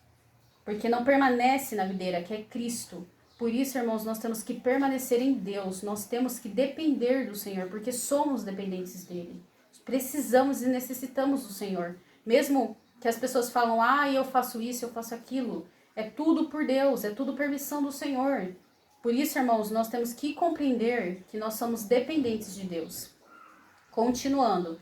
porque não permanece na videira, que é Cristo. Por isso, irmãos, nós temos que permanecer em Deus, nós temos que depender do Senhor, porque somos dependentes dele. Precisamos e necessitamos do Senhor. Mesmo que as pessoas falam, eu faço isso, eu faço aquilo, é tudo por Deus, é tudo permissão do Senhor. Por isso, irmãos, nós temos que compreender que nós somos dependentes de Deus. Continuando,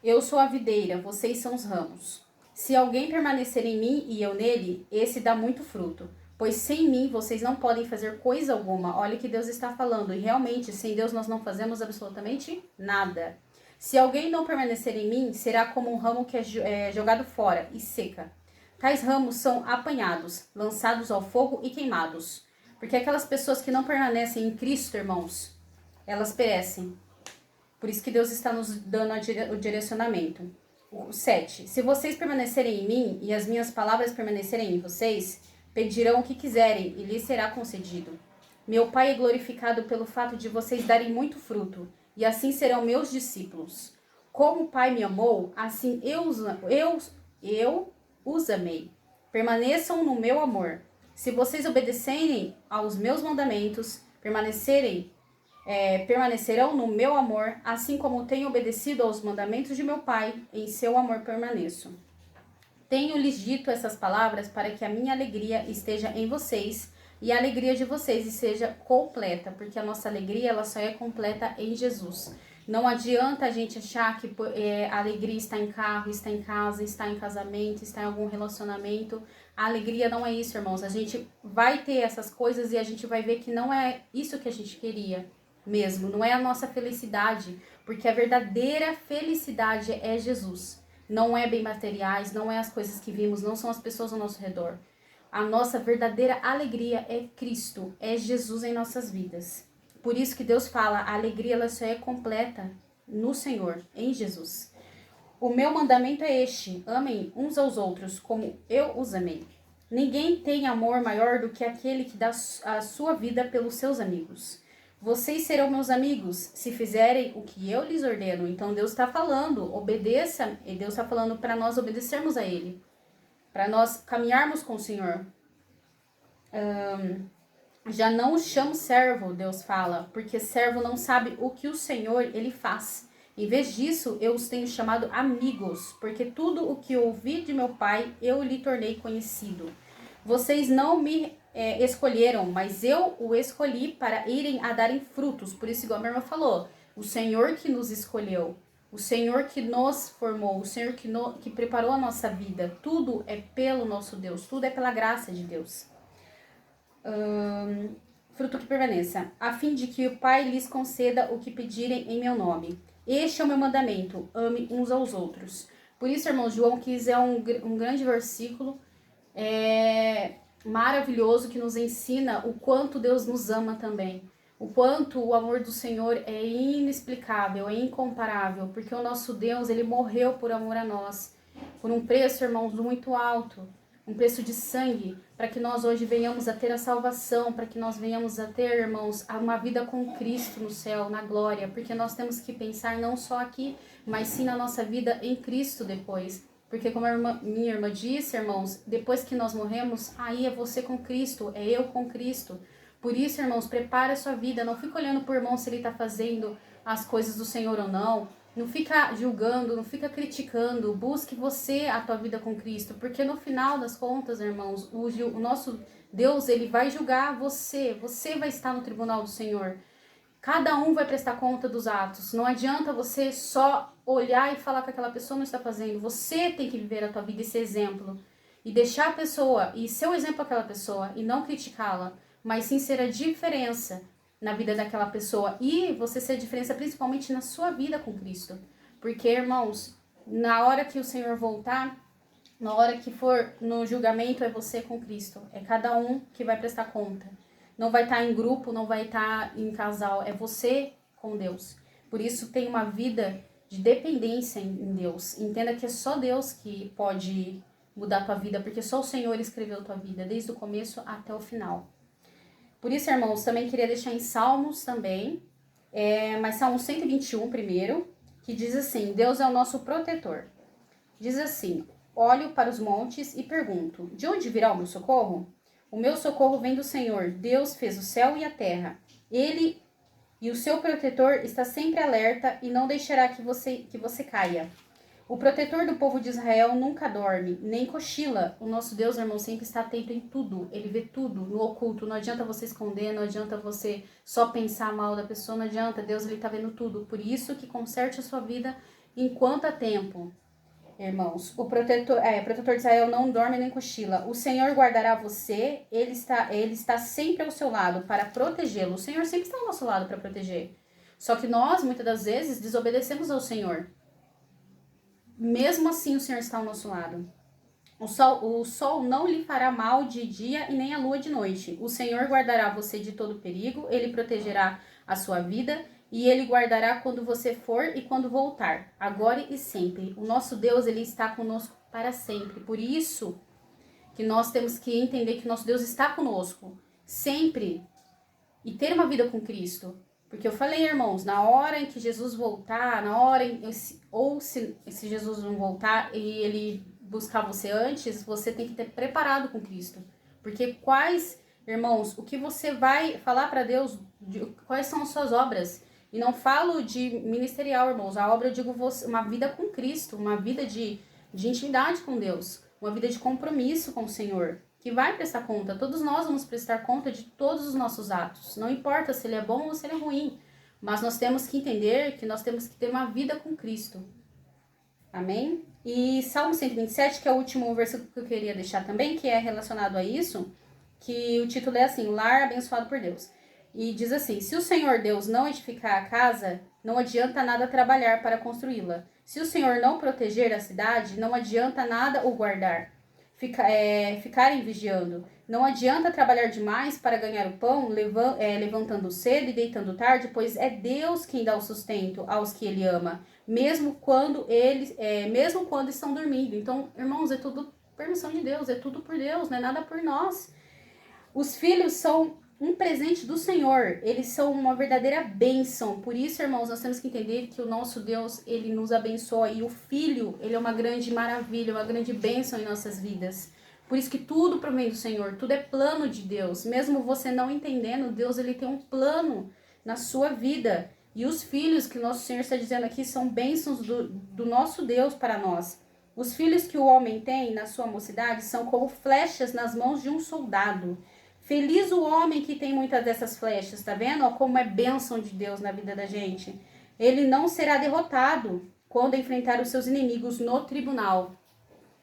eu sou a videira, vocês são os ramos. Se alguém permanecer em mim e eu nele, esse dá muito fruto. Pois sem mim vocês não podem fazer coisa alguma. Olha o que Deus está falando. E realmente, sem Deus nós não fazemos absolutamente nada. Se alguém não permanecer em mim, será como um ramo que é jogado fora e seca. Tais ramos são apanhados, lançados ao fogo e queimados. Porque aquelas pessoas que não permanecem em Cristo, irmãos, elas perecem. Por isso que Deus está nos dando o direcionamento. O 7. Se vocês permanecerem em mim e as minhas palavras permanecerem em vocês, pedirão o que quiserem e lhes será concedido. Meu Pai é glorificado pelo fato de vocês darem muito fruto, e assim serão meus discípulos. Como o Pai me amou, assim eu os amei. Permaneçam no meu amor. Se vocês obedecerem aos meus mandamentos, permanecerão no meu amor, assim como tenho obedecido aos mandamentos de meu Pai, em seu amor permaneço. Tenho-lhes dito essas palavras para que a minha alegria esteja em vocês e a alegria de vocês seja completa, porque a nossa alegria ela só é completa em Jesus. Não adianta a gente achar que a alegria está em carro, está em casa, está em casamento, está em algum relacionamento. A alegria não é isso, irmãos. A gente vai ter essas coisas e a gente vai ver que não é isso que a gente queria mesmo. Não é a nossa felicidade, porque a verdadeira felicidade é Jesus. Não é bem materiais, não é as coisas que vimos, não são as pessoas ao nosso redor. A nossa verdadeira alegria é Cristo, é Jesus em nossas vidas. Por isso que Deus fala, a alegria ela só é completa no Senhor, em Jesus. O meu mandamento é este, amem uns aos outros como eu os amei. Ninguém tem amor maior do que aquele que dá a sua vida pelos seus amigos. Vocês serão meus amigos se fizerem o que eu lhes ordeno. Então Deus está falando, obedeça, e Deus está falando para nós obedecermos a Ele, para nós caminharmos com o Senhor. Já não os chamo servo, Deus fala, porque servo não sabe o que o Senhor ele faz. Em vez disso, eu os tenho chamado amigos, porque tudo o que ouvi de meu Pai, eu lhe tornei conhecido. Vocês não me escolheram, mas eu o escolhi para irem a darem frutos. Por isso, igual a minha irmã falou, o Senhor que nos escolheu, o Senhor que nos formou, o Senhor que preparou a nossa vida. Tudo é pelo nosso Deus, tudo é pela graça de Deus. Fruto que permaneça, a fim de que o Pai lhes conceda o que pedirem em meu nome. Este é o meu mandamento, ame uns aos outros. Por isso, irmãos, João 15 é um grande versículo, maravilhoso, que nos ensina o quanto Deus nos ama também. O quanto o amor do Senhor é inexplicável, é incomparável, porque o nosso Deus, ele morreu por amor a nós, por um preço, irmãos, muito alto, um preço de sangue, para que nós hoje venhamos a ter a salvação, para que nós venhamos a ter, irmãos, uma vida com Cristo no céu, na glória, porque nós temos que pensar não só aqui, mas sim na nossa vida em Cristo depois. Porque como minha irmã disse, irmãos, depois que nós morremos, aí é você com Cristo, é eu com Cristo. Por isso, irmãos, prepare a sua vida, não fica olhando por irmão se ele está fazendo as coisas do Senhor ou não. Não fica julgando, não fica criticando, busque você a tua vida com Cristo, porque no final das contas, irmãos, o nosso Deus, ele vai julgar você vai estar no tribunal do Senhor. Cada um vai prestar conta dos atos, não adianta você só olhar e falar que aquela pessoa não está fazendo, você tem que viver a tua vida, esse exemplo, e deixar a pessoa, e ser o exemplo àquela pessoa, e não criticá-la, mas sim ser a diferença na vida daquela pessoa, e você ser a diferença principalmente na sua vida com Cristo. Porque, irmãos, na hora que o Senhor voltar, na hora que for no julgamento, é você com Cristo. É cada um que vai prestar conta. Não vai estar em grupo, não vai estar em casal, é você com Deus. Por isso, tem uma vida de dependência em Deus. Entenda que é só Deus que pode mudar a tua vida, porque só o Senhor escreveu a tua vida, desde o começo até o final. Por isso, irmãos, também queria deixar em Salmos também, mas Salmos 121 primeiro, que diz assim, Deus é o nosso protetor. Diz assim, olho para os montes e pergunto, de onde virá o meu socorro? O meu socorro vem do Senhor, Deus fez o céu e a terra. Ele e o seu protetor está sempre alerta e não deixará que você caia. O protetor do povo de Israel nunca dorme, nem cochila. O nosso Deus, irmão, sempre está atento em tudo. Ele vê tudo no oculto. Não adianta você esconder, não adianta você só pensar mal da pessoa, não adianta. Deus, ele está vendo tudo. Por isso que conserte a sua vida enquanto há tempo. Irmãos, o protetor de Israel não dorme nem cochila. O Senhor guardará você, ele está sempre ao seu lado para protegê-lo. O Senhor sempre está ao nosso lado para proteger. Só que nós, muitas das vezes, desobedecemos ao Senhor. Mesmo assim, o Senhor está ao nosso lado. O sol não lhe fará mal de dia e nem a lua de noite. O Senhor guardará você de todo perigo, ele protegerá a sua vida e ele guardará quando você for e quando voltar, agora e sempre. O nosso Deus, ele está conosco para sempre. Por isso que nós temos que entender que nosso Deus está conosco sempre e ter uma vida com Cristo. Porque eu falei, irmãos, na hora em que Jesus voltar, se Jesus não voltar e ele buscar você antes, você tem que ter preparado com Cristo. Porque irmãos, o que você vai falar para Deus, quais são as suas obras? E não falo de ministerial, irmãos. A obra, eu digo, uma vida com Cristo, uma vida de intimidade com Deus, uma vida de compromisso com o Senhor, que vai prestar conta. Todos nós vamos prestar conta de todos os nossos atos. Não importa se ele é bom ou se ele é ruim, mas nós temos que entender que nós temos que ter uma vida com Cristo. Amém? E Salmo 127, que é o último versículo que eu queria deixar também, que é relacionado a isso, que o título é assim, Lar Abençoado por Deus. E diz assim, se o Senhor Deus não edificar a casa, não adianta nada trabalhar para construí-la. Se o Senhor não proteger a cidade, não adianta nada o guardar. Ficarem vigiando. Não adianta trabalhar demais para ganhar o pão, levantando cedo e deitando tarde, pois é Deus quem dá o sustento aos que Ele ama, mesmo quando estão dormindo. Então, irmãos, é tudo permissão de Deus, é tudo por Deus, não é nada por nós. Os filhos são um presente do Senhor, eles são uma verdadeira bênção. Por isso, irmãos, nós temos que entender que o nosso Deus, ele nos abençoa. E o filho, ele é uma grande maravilha, uma grande bênção em nossas vidas. Por isso que tudo provém do Senhor, tudo é plano de Deus. Mesmo você não entendendo, Deus, ele tem um plano na sua vida. E os filhos que nosso Senhor está dizendo aqui são bênçãos do nosso Deus para nós. Os filhos que o homem tem na sua mocidade são como flechas nas mãos de um soldado. Feliz o homem que tem muitas dessas flechas, tá vendo? Ó, como é bênção de Deus na vida da gente. Ele não será derrotado quando enfrentar os seus inimigos no tribunal.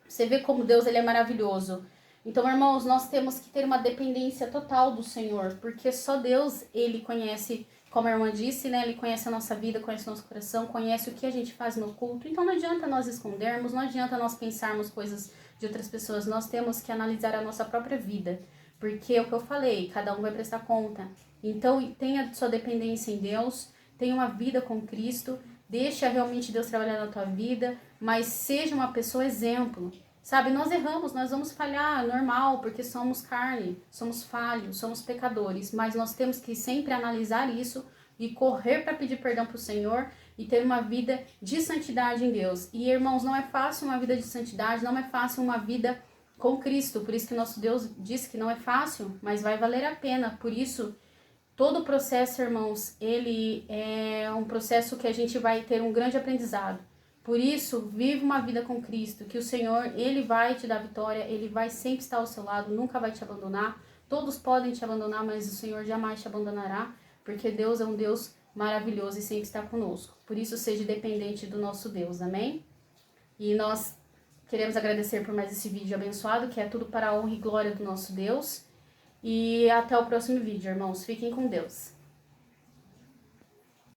Você vê como Deus, ele é maravilhoso. Então, irmãos, nós temos que ter uma dependência total do Senhor, porque só Deus, ele conhece, como a irmã disse, né? Ele conhece a nossa vida, conhece o nosso coração, conhece o que a gente faz no culto. Então, não adianta nós escondermos, não adianta nós pensarmos coisas de outras pessoas. Nós temos que analisar a nossa própria vida. Porque é o que eu falei, cada um vai prestar conta. Então, tenha sua dependência em Deus, tenha uma vida com Cristo, deixa realmente Deus trabalhar na tua vida, mas seja uma pessoa exemplo. Sabe, nós erramos, nós vamos falhar, normal, porque somos carne, somos falhos, somos pecadores, mas nós temos que sempre analisar isso e correr para pedir perdão para o Senhor e ter uma vida de santidade em Deus. E, irmãos, não é fácil uma vida de santidade, não é fácil uma vida com Cristo, por isso que nosso Deus disse que não é fácil, mas vai valer a pena. Por isso, todo o processo, irmãos, ele é um processo que a gente vai ter um grande aprendizado. Por isso, vive uma vida com Cristo, que o Senhor, ele vai te dar vitória, ele vai sempre estar ao seu lado, nunca vai te abandonar. Todos podem te abandonar, mas o Senhor jamais te abandonará, porque Deus é um Deus maravilhoso e sempre está conosco. Por isso, seja dependente do nosso Deus, amém? E nós queremos agradecer por mais esse vídeo abençoado, que é tudo para a honra e glória do nosso Deus. E até o próximo vídeo, irmãos. Fiquem com Deus.